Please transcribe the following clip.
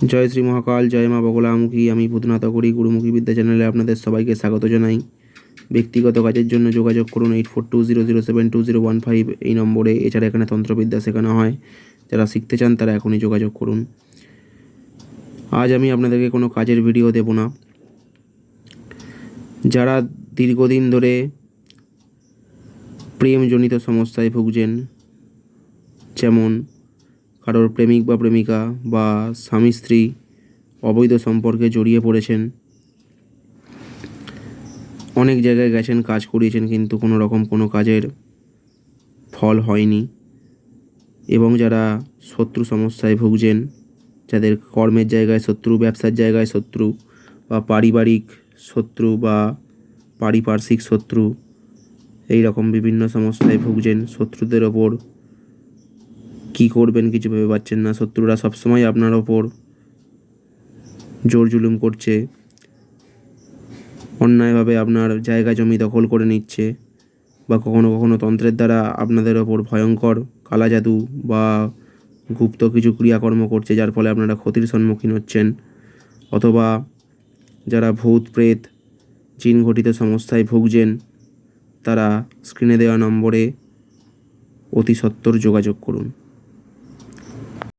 জয় শ্রী মহাকাল, জয় মা বগলামুখী। আমি ভূতনাথ করি গুরুমুখী বিদ্যা চ্যানেলে আপনাদের সবাইকে স্বাগত জানাই। ব্যক্তিগত কাজের জন্য যোগাযোগ করুন 8420072015 এই নম্বরে। এছাড়া এখানে তন্ত্রবিদ্যা শেখানো হয়, যারা শিখতে চান তারা এখনই যোগাযোগ করুন। আজ আমি আপনাদেরকে কোনো কাজের ভিডিও দেব না। যারা দীর্ঘদিন ধরে প্রেমজনিত সমস্যায় ভুগছেন, যেমন কারোর প্রেমিক বা প্রেমিকা বা স্বামী স্ত্রী অবৈধ সম্পর্কে জড়িয়ে পড়েছেন, অনেক জায়গায় গেছেন, কাজ করিয়েছেন, কিন্তু কোনো রকম কোনো কাজের ফল হয়নি, এবং যারা শত্রু সমস্যায় ভুগছেন, যাদের কর্মের জায়গায় শত্রু, ব্যবসার জায়গায় শত্রু, বা পারিবারিক শত্রু বা পারিপার্শ্বিক শত্রু, এই রকম বিভিন্ন সমস্যায় ভুগছেন। শত্রুদের ওপর কী করবেন কিছু ভেবে পাচ্ছেন না। শত্রুরা সবসময় আপনার ওপর জোর জুলুম করছে, অন্যায়ভাবে আপনার জায়গা জমি দখল করে নিচ্ছে, বা কখনো কখনো তন্ত্রের দ্বারা আপনাদের ওপর ভয়ঙ্কর কালা জাদু বা গুপ্ত কিছু ক্রিয়াকর্ম করছে, যার ফলে আপনারা ক্ষতির সম্মুখীন হচ্ছেন। অথবা যারা ভূত প্রেত জিন ঘটিত সমস্যায় ভুগছেন, তারা স্ক্রিনে দেওয়া নম্বরে অতি সত্বর যোগাযোগ করুন।